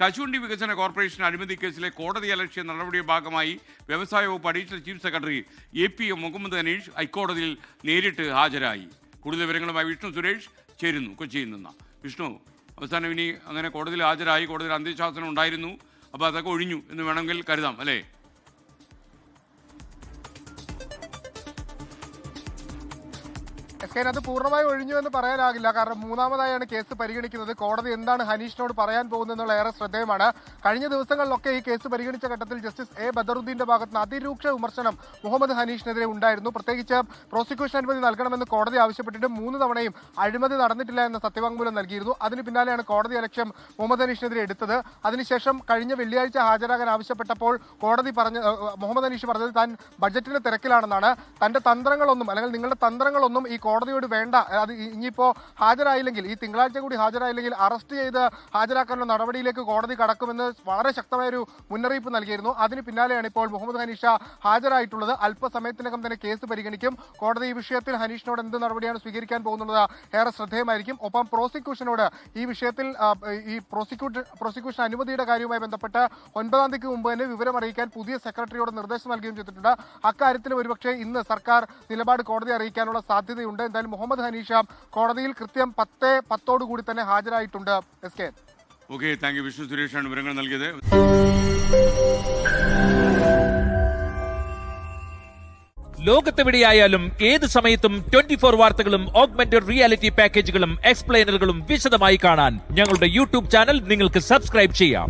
കശുവണ്ടി വികസന കോർപ്പറേഷൻ അഴിമതി കേസിലെ കോടതിയലക്ഷ്യ നടപടിയുടെ ഭാഗമായി വ്യവസായ വകുപ്പ് additional chief secretary APM Mohammed Hanish ഹൈക്കോടതിയിൽ നേരിട്ട് ഹാജരായി. കൂടുതൽ വിവരങ്ങളുമായി വിഷ്ണു സുരേഷ് ചേരുന്നു കൊച്ചിയിൽ നിന്ന്. വിഷ്ണു, അവസാനം ഇനി അങ്ങനെ കോടതിയിൽ ഹാജരായി, കോടതിയിൽ അന്ത്യശാസനം ഉണ്ടായിരുന്നു, അപ്പോൾ അതൊക്കെ ഒഴിഞ്ഞു എന്ന് വേണമെങ്കിൽ കരുതാം അല്ലേ? അത് പൂർണ്ണമായി ഒഴിഞ്ഞു എന്ന് പറയാനാകില്ല. കാരണം മൂന്നാമതായാണ് കേസ് പരിഗണിക്കുന്നത്. കോടതി എന്താണ് ഹനീഷിനോട് പറയാൻ പോകുന്നതെന്നുള്ള ഏറെ ശ്രദ്ധേയമാണ്. കഴിഞ്ഞ ദിവസങ്ങളിലൊക്കെ ഈ കേസ് പരിഗണിച്ച ഘട്ടത്തിൽ ജസ്റ്റിസ് A ബദറുദ്ദീന്റെ ഭാഗത്ത് നിന്ന് അതിരൂക്ഷ വിമർശനം മുഹമ്മദ് ഹനീഷിനെതിരെ ഉണ്ടായിരുന്നു. പ്രത്യേകിച്ച് പ്രോസിക്യൂഷൻ അനുമതി നൽകണമെന്ന് കോടതി ആവശ്യപ്പെട്ടിട്ട് 3 തവണയും അഴിമതി നടന്നിട്ടില്ല എന്ന സത്യവാങ്മൂലം നൽകിയിരുന്നു. അതിന് പിന്നാലെയാണ് കോടതി അലക്ഷ്യം മുഹമ്മദ് ഹനീഷിനെതിരെ എടുത്തത്. അതിനുശേഷം കഴിഞ്ഞ വെള്ളിയാഴ്ച ഹാജരാകാൻ ആവശ്യപ്പെട്ടപ്പോൾ കോടതി മുഹമ്മദ് ഹനീഷ് പറഞ്ഞത് താൻ ബജറ്റിന്റെ തിരക്കിലാണെന്നാണ്. തന്റെ തന്ത്രങ്ങളൊന്നും അല്ലെങ്കിൽ നിങ്ങളുടെ തന്ത്രങ്ങളൊന്നും ഈ കോടതിയോട് വേണ്ട, അത് ഇനിയിപ്പോ ഹാജരായില്ലെങ്കിൽ, ഈ തിങ്കളാഴ്ച കൂടി ഹാജരായില്ലെങ്കിൽ അറസ്റ്റ് ചെയ്ത് ഹാജരാക്കാനുള്ള നടപടിയിലേക്ക് കോടതി കടക്കുമെന്ന് വളരെ ശക്തമായൊരു മുന്നറിയിപ്പ് നൽകിയിരുന്നു. അതിന് പിന്നാലെയാണ് ഇപ്പോൾ മുഹമ്മദ് ഹനീഷ ഹാജരായിട്ടുള്ളത്. അല്പസമയത്തിനകം തന്നെ കേസ് പരിഗണിക്കും. കോടതി ഈ വിഷയത്തിൽ ഹനീഷിനോട് എന്ത് നടപടിയാണ് സ്വീകരിക്കാൻ പോകുന്നത് ഏറെ ശ്രദ്ധേയമായിരിക്കും. ഒപ്പം പ്രോസിക്യൂഷനോട് ഈ വിഷയത്തിൽ ഈ പ്രോസിക്യൂഷൻ അനുമതിയുടെ കാര്യവുമായി ബന്ധപ്പെട്ട് 9-ാം തീയതിക്ക് മുമ്പ് തന്നെ വിവരം അറിയിക്കാൻ പുതിയ സെക്രട്ടറിയോട് നിർദ്ദേശം നൽകുകയും ചെയ്തിട്ടുണ്ട്. അക്കാര്യത്തിൽ ഒരുപക്ഷെ ഇന്ന് സർക്കാർ നിലപാട് കോടതി അറിയിക്കാനുള്ള സാധ്യതയുണ്ട്. എന്തായാലും മുഹമ്മദ് ഹനീഷ കോടതിയിൽ കൃത്യം 10:10 കൂടി തന്നെ ഹാജരായിട്ടുണ്ട്. SK. Okay, thank you. Vishnu സുരേഷാണ് വിവരങ്ങൾ നൽകിയത്. ലോകത്തെവിടെയായാലും ഏത് സമയത്തും 24 വാർത്തകളും ഓഗ്മെന്റഡ് റിയാലിറ്റി പാക്കേജുകളും എക്സ്പ്ലെയിനറുകളും വിശദമായി കാണാൻ ഞങ്ങളുടെ YouTube ചാനൽ നിങ്ങൾക്ക് സബ്സ്ക്രൈബ് ചെയ്യാം.